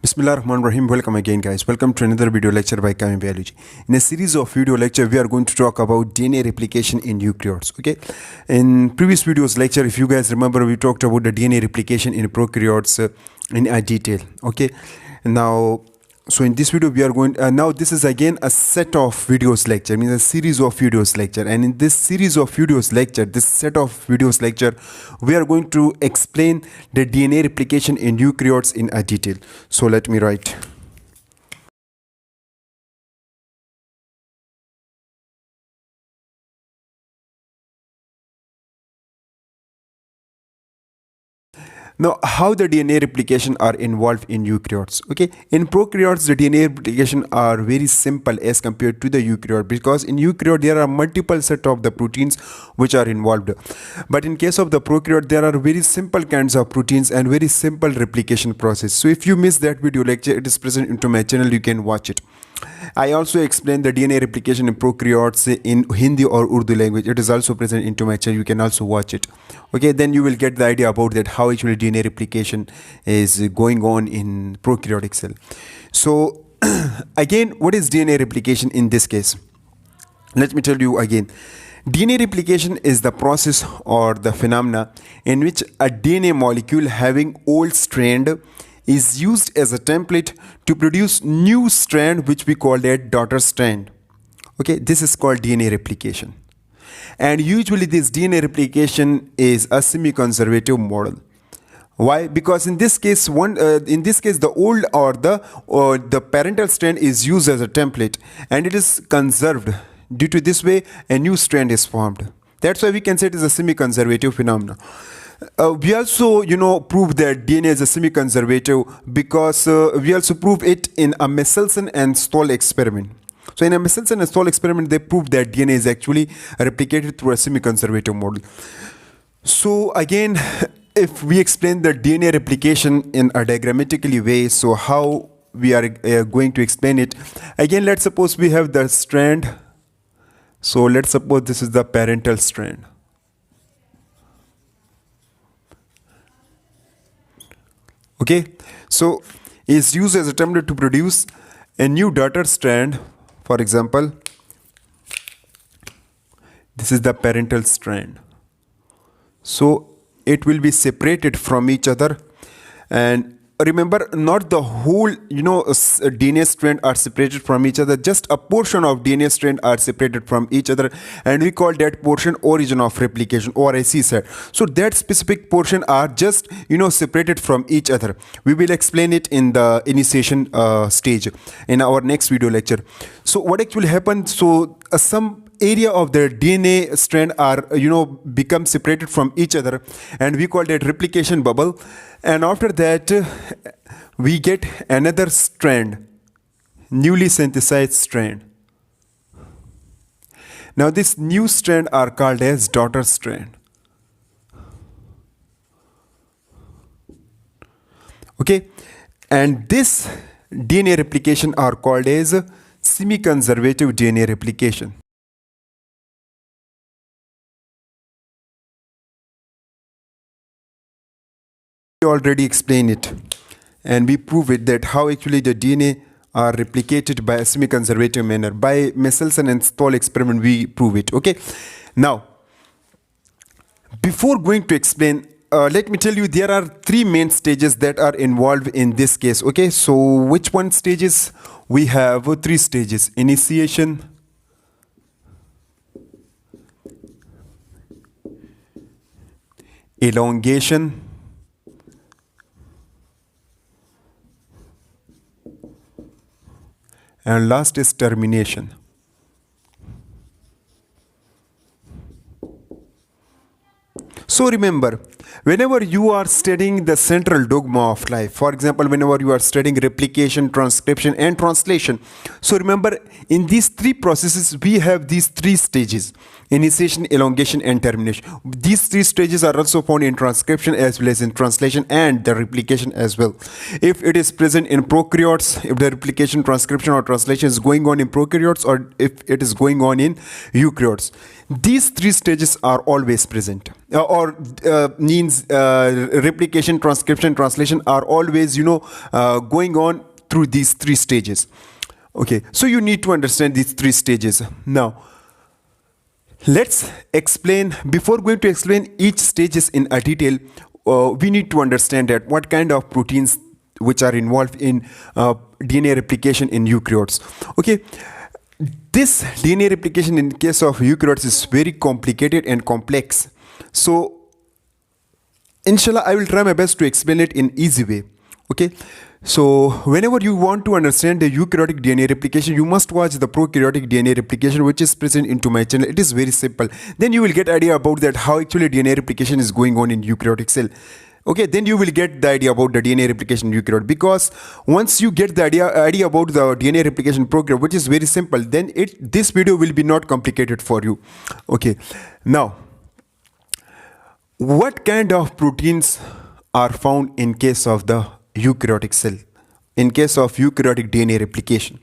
Bismillahirrahmanirrahim. Welcome again, guys. Welcome to another video lecture by Kami Biology. In a series of video lecture, we are going to talk about DNA replication in eukaryotes. Okay. In previous videos lecture, if you guys remember, we talked about the DNA replication in prokaryotes in detail. Okay. Now, so in this video, we are going. Now, this is again a set of videos lecture. Means a series of videos lecture. And in this series of videos lecture, this set of videos lecture, we are going to explain the DNA replication in eukaryotes in detail. So let me write. Now, how the DNA replication are involved in eukaryotes? Okay, in prokaryotes, the DNA replication are very simple as compared to the eukaryote, because in eukaryote there are multiple set of the proteins which are involved. But in case of the prokaryote, there are very simple kinds of proteins and very simple replication process. So if you miss that video lecture, it is present into my channel. You can watch it. I also explained the DNA replication in prokaryotes in Hindi or Urdu language. It is also present into my channel. You can also watch it. Okay, then you will get the idea about that how actually DNA replication is going on in prokaryotic cell. So again, what is DNA replication in this case? Let me tell you again. DNA replication is the process or the phenomena in which a DNA molecule having old strand is used as a template to produce new strand, which we call that daughter strand. Okay, this is called DNA replication. And usually this DNA replication is a semi-conservative model. Why? Because in this case, the old or the parental strand is used as a template and it is conserved. Due to this way, a new strand is formed. That's why we can say it is a semi-conservative phenomenon. We also, prove that DNA is a semi-conservative because we also prove it in a Michelson and Stoll experiment. So in a Michelson and Stoll experiment, they proved that DNA is actually replicated through a semi-conservative model. So again, if we explain the DNA replication in a diagrammatically way, so how we are going to explain it? Again, let's suppose we have the strand. So let's suppose this is the parental strand. Okay, so is used as a template to produce a new daughter strand. For example, this is the parental strand. So it will be separated from each other. And remember, not the whole, DNA strand are separated from each other. Just a portion of DNA strand are separated from each other. And we call that portion origin of replication, or I said. So that specific portion are just, separated from each other. We will explain it in the initiation stage in our next video lecture. So what actually happened? So some area of the DNA strand are become separated from each other, and we call that replication bubble. And after that we get another strand, newly synthesized strand. Now this new strand are called as daughter strand. Okay, and this DNA replication are called as semi-conservative DNA replication. Already explained it, and we prove it that how actually the DNA are replicated by a semi-conservative manner. By Michelson and Stoll experiment we prove it. Okay, now before going to explain, let me tell you there are three main stages that are involved in this case. Okay, so which one stages? We have three stages: initiation, elongation, and last is termination. So remember, whenever you are studying the central dogma of life, for example, whenever you are studying replication, transcription, and translation, so remember, in these three processes, we have these three stages: initiation, elongation, and termination. These three stages are also found in transcription as well as in translation and the replication as well. If it is present in prokaryotes, if the replication, transcription, or translation is going on in prokaryotes, or if it is going on in eukaryotes, these three stages are always present, or or means replication, transcription, translation are always going on through these three stages. Okay, so you need to understand these three stages. Now let's explain. Before going to explain each stages in a detail, we need to understand that what kind of proteins which are involved in DNA replication in eukaryotes. Okay, this DNA replication in case of eukaryotes is very complicated and complex. So inshallah, I will try my best to explain it in easy way. Okay, so whenever you want to understand the eukaryotic DNA replication, you must watch the prokaryotic DNA replication, which is present into my channel. It is very simple. Then you will get idea about that how actually DNA replication is going on in eukaryotic cell. Okay, then you will get the idea about the DNA replication in eukaryote, because once you get the idea about the DNA replication program, which is very simple, then this video will be not complicated for you. Okay, now what kind of proteins are found in case of the eukaryotic cell, in case of eukaryotic DNA replication?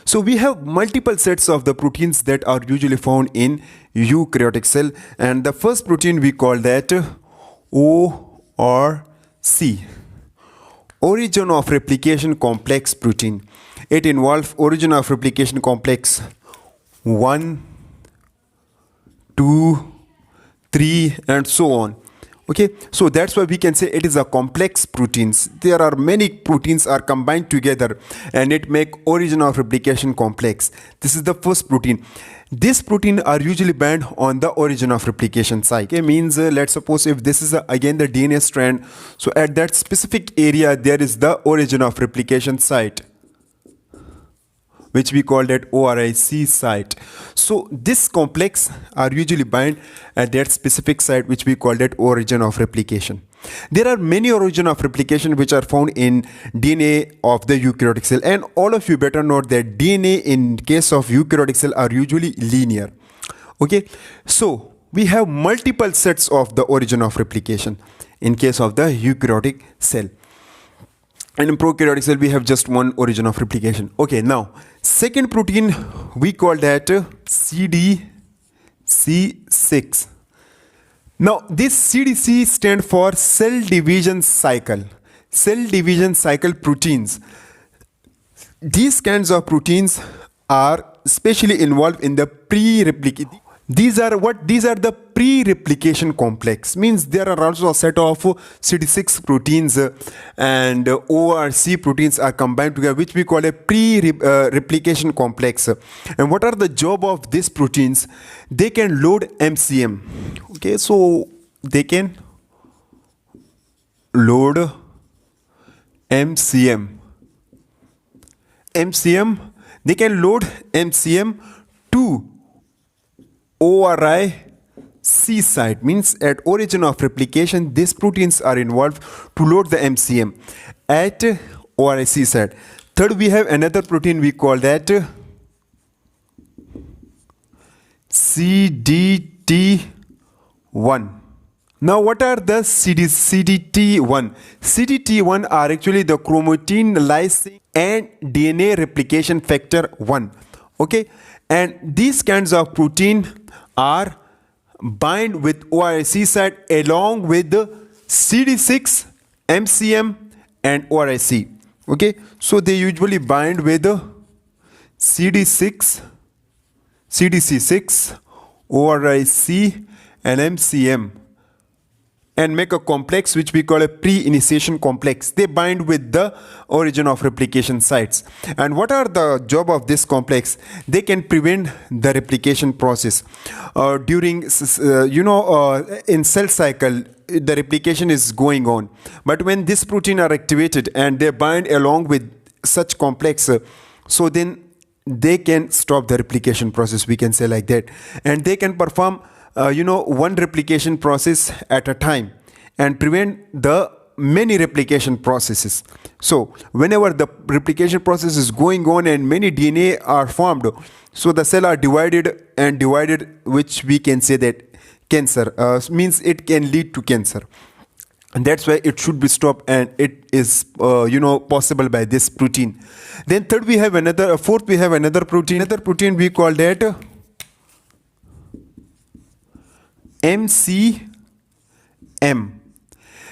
So we have multiple sets of the proteins that are usually found in eukaryotic cell, and the first protein we call that ORC, origin of replication complex protein. It involves origin of replication complex 1, 2, 3 and so on. Okay, so that's why we can say it is a complex proteins. There are many proteins are combined together and it make origin of replication complex. This is the first protein. This protein are usually bound on the origin of replication site. Okay, means let's suppose if this is again the DNA strand, so at that specific area there is the origin of replication site, which we call that ORIC site. So this complex are usually bind at that specific site, which we call that origin of replication. There are many origin of replication which are found in DNA of the eukaryotic cell, and all of you better note that DNA in case of eukaryotic cell are usually linear. Okay, so we have multiple sets of the origin of replication in case of the eukaryotic cell. And in prokaryotic cell, we have just one origin of replication. Okay, now, second protein, we call that CDC6. Now, this CDC stand for cell division cycle. Cell division cycle proteins. These kinds of proteins are especially involved in the pre-replication. These are the pre-replication complex. Means there are also a set of CD6 proteins and ORC proteins are combined together, which we call a pre-replication complex. And what are the job of these proteins? They can load MCM. Okay, so they can load MCM. They can load MCM to ORIC site, means at origin of replication, these proteins are involved to load the MCM at ORIC site. Third, we have another protein we call that CDT1. Now, what are the CDT1? CDT1 are actually the chromatin lysine and DNA replication factor 1. Okay, and these kinds of protein are bind with ORIC site along with the CD6, MCM and ORIC. Okay, so they usually bind with the CDC6, ORIC and MCM and make a complex which we call a pre-initiation complex. They bind with the origin of replication sites. And what are the job of this complex? They can prevent the replication process. During, in cell cycle, the replication is going on. But when this protein are activated and they bind along with such complex, so then they can stop the replication process, we can say like that. And they can perform one replication process at a time and prevent the many replication processes. So whenever the replication process is going on and many DNA are formed, so the cell are divided, which we can say that cancer means it can lead to cancer. And that's why it should be stopped, and it is possible by this protein. Then fourth we have another protein we call that MC M.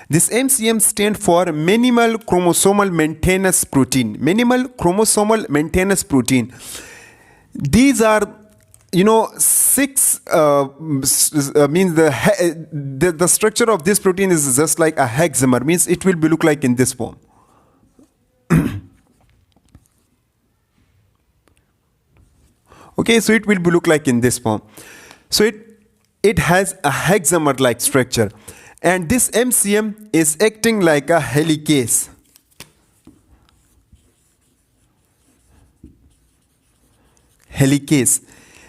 This MCM stands for minimal chromosomal maintenance protein. Minimal chromosomal maintenance protein. These are, six means the structure of this protein is just like a hexamer, means it will be look like in this form. Okay, so it will be look like in this form. So it has a hexamer like structure, and this MCM is acting like a helicase. Helicase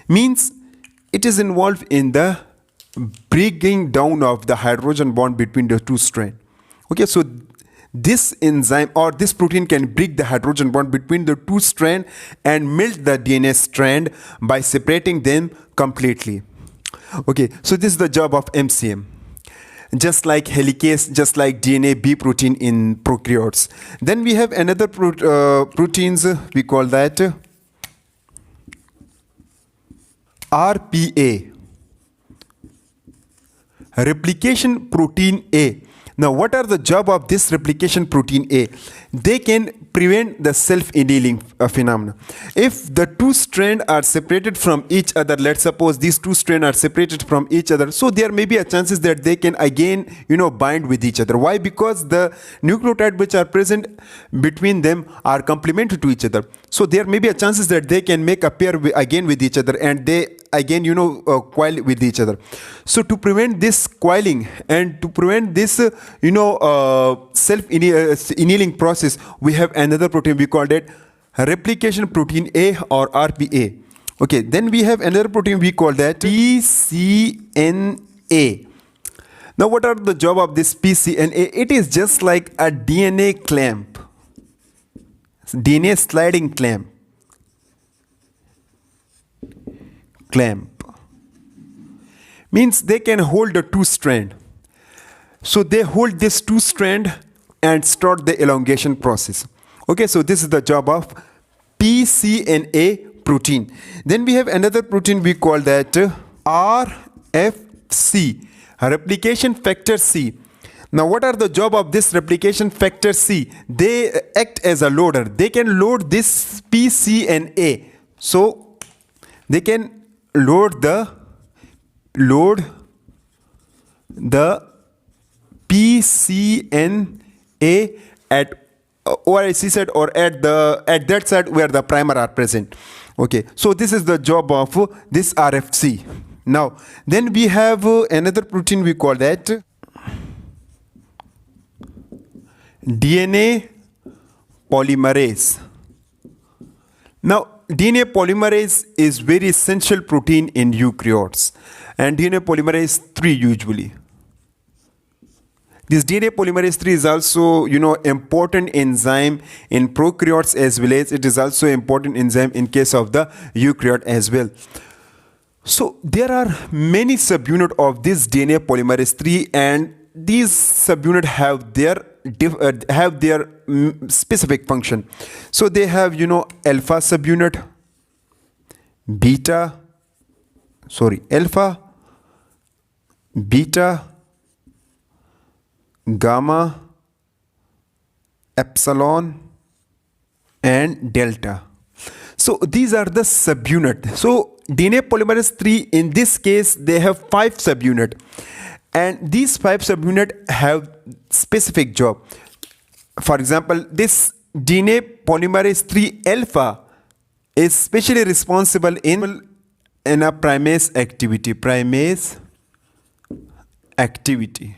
means it is involved in the breaking down of the hydrogen bond between the two strands. Okay, so this enzyme or this protein can break the hydrogen bond between the two strands and melt the DNA strand by separating them completely. Okay, so this is the job of MCM. Just like helicase, just like DNA B protein in prokaryotes. Then we have another proteins, we call that RPA, replication protein A. Now, what are the job of this replication protein A? They can prevent the self-annealing phenomena. If the two strands are separated from each other, let's suppose these two strands are separated from each other, so there may be a chances that they can again, bind with each other. Why? Because the nucleotide which are present between them are complementary to each other. So there may be a chances that they can make a pair again with each other, and they again, coil with each other. So to prevent this coiling and to prevent this, self-annealing process, we have another protein, we called it replication protein A or RPA. Okay, then we have another protein, we call that PCNA. Now, what are the job of this PCNA? It is just like a DNA clamp, DNA sliding clamp. Means they can hold the two strand. So they hold this two strand and start the elongation process. Okay, so this is the job of PCNA protein. Then we have another protein, we call that RFC, replication factor C. Now, what are the job of this replication factor C? They act as a loader. They can load this PCNA. So they can load the PCNA at OIC side or at that side where the primer are present. Okay, so this is the job of this RFC. Now, then we have another protein, we call that DNA polymerase. Now, DNA polymerase is very essential protein in eukaryotes, and DNA polymerase 3 usually. This DNA polymerase 3 is also, important enzyme in prokaryotes as well as it is also important enzyme in case of the eukaryote as well. So there are many subunits of this DNA polymerase 3, and these subunits have their specific function. So they have, alpha subunit, alpha, beta, gamma, epsilon, and delta. So these are the subunits. So DNA polymerase 3, in this case, they have 5 subunits. And these 5 subunits have specific job. For example, this DNA polymerase 3 alpha is specially responsible in a primase activity,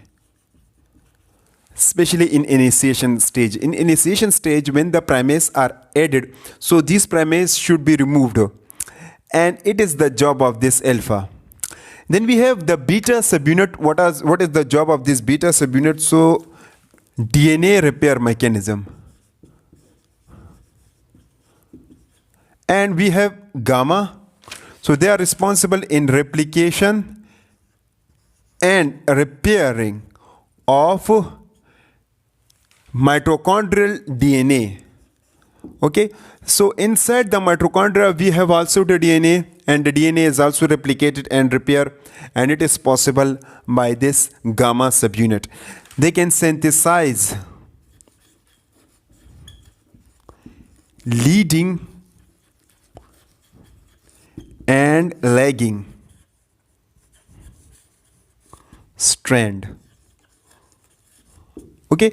especially in initiation stage. In initiation stage, when the primase are added, so these primase should be removed, and it is the job of this alpha. Then we have the beta subunit. What is the job of this beta subunit? So DNA repair mechanism. And we have gamma. So they are responsible in replication and repairing of mitochondrial DNA. Okay, so inside the mitochondria we have also the DNA, and the DNA is also replicated and repair, and it is possible by this gamma subunit. They can synthesize leading and lagging strand. Okay,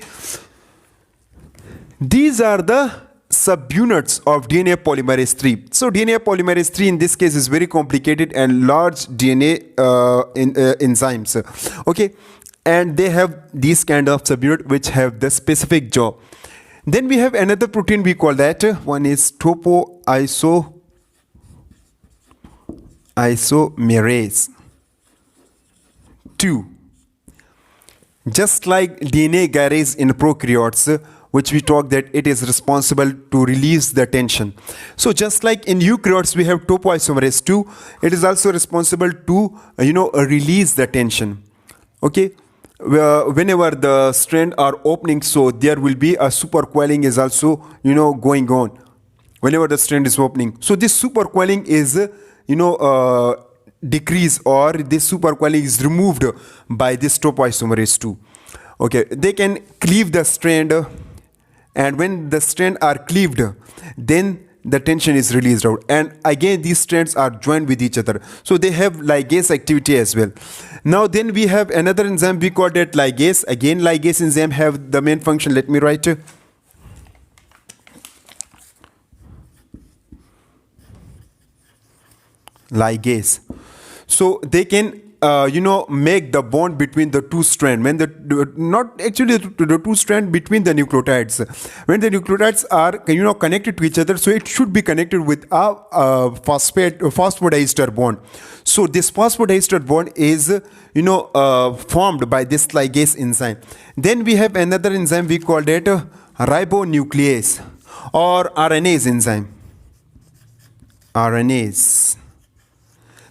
these are the subunits of DNA polymerase 3. So DNA polymerase 3 in this case is very complicated and large DNA enzymes. Okay, and they have these kind of subunit which have the specific job. Then we have another protein, we call that one is topoisomerase 2. Just like DNA gyrase in prokaryotes, which we talk that it is responsible to release the tension. So just like in eukaryotes we have topoisomerase 2, it is also responsible to release the tension. Okay, whenever the strand are opening, so there will be a supercoiling is also going on whenever the strand is opening. So this supercoiling is decrease, or this supercoiling is removed by this topoisomerase 2. Okay, they can cleave the strand, and when the strand are cleaved, then the tension is released out, and again these strands are joined with each other, so they have ligase activity as well. Now then we have another enzyme, we call that ligase. Again, ligase enzyme have the main function. Let me write ligase. So they can make the bond between the two strands, when not actually the two strands between the nucleotides, when the nucleotides are connected to each other, so it should be connected with a phosphodiester bond. So this phosphodiester bond is formed by this ligase enzyme. Then we have another enzyme, we call that ribonuclease or RNase enzyme. RNase.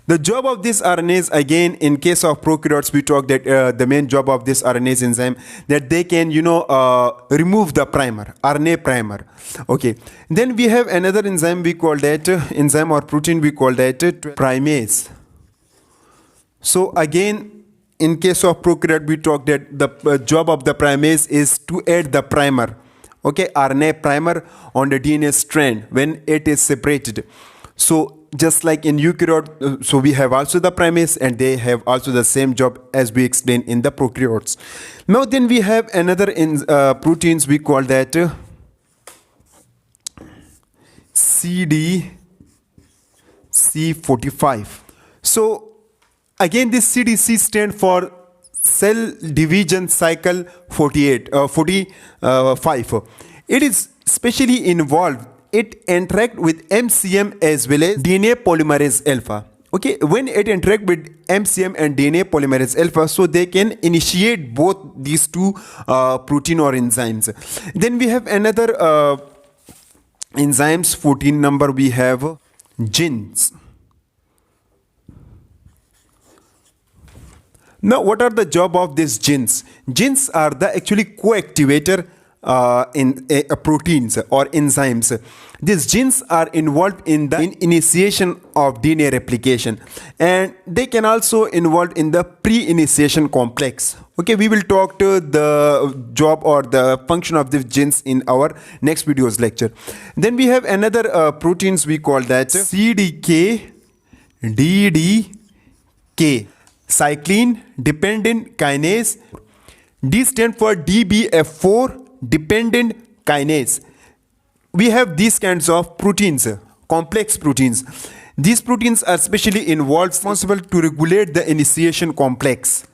The job of this RNase, again, in case of prokaryotes, we talk that the main job of this RNase enzyme, that they can, remove the primer, RNA primer. Okay. Then we have another enzyme, we call that enzyme or protein, we call that primase. So again, in case of prokaryote, we talk that the job of the primase is to add the primer, okay, RNA primer on the DNA strand when it is separated. So just like in eukaryote, so we have also the primase, and they have also the same job as we explained in the prokaryotes. Now then we have another proteins, we call that CDC45. So again, this CDC stand for cell division cycle 45. It is specially involved. It interact with MCM as well as DNA polymerase alpha. Okay, when it interact with MCM and DNA polymerase alpha, so they can initiate both these two protein or enzymes. Then we have another enzymes, 14 number, we have genes. Now what are the job of these genes? Genes are the actually co-activator in proteins or enzymes. These genes are involved in the initiation of DNA replication, and they can also involved in the pre-initiation complex. Okay, we will talk to the job or the function of these genes in our next video's lecture. Then we have another proteins, we call that CDK DDK, cyclin dependent kinase. D stand for DBF4 dependent kinase. We have these kinds of proteins, complex proteins. These proteins are specially involved, responsible to regulate the initiation complex.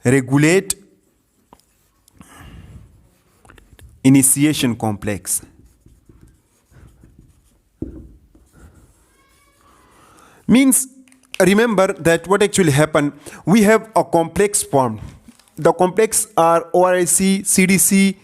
Regulate initiation complex. Means, remember that what actually happened, we have a complex formed. The complex are ORIC, CDC,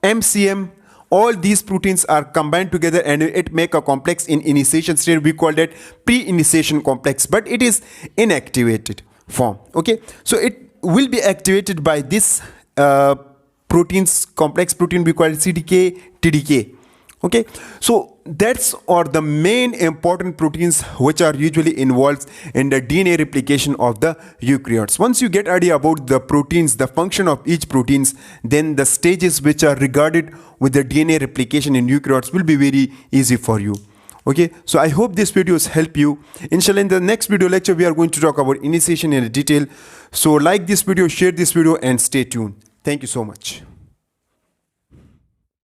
MCM. All these proteins are combined together and it make a complex in initiation state. We call that pre-initiation complex, but it is inactivated form. Okay, so it will be activated by this proteins, complex protein, we call it CDK TDK. Okay, so that's are the main important proteins which are usually involved in the DNA replication of the eukaryotes. Once you get idea about the proteins, the function of each proteins, then the stages which are regarded with the DNA replication in eukaryotes will be very easy for you. Okay, so I hope this videos help you. Inshallah, in the next video lecture we are going to talk about initiation in detail. So like this video, share this video, and stay tuned. Thank you so much.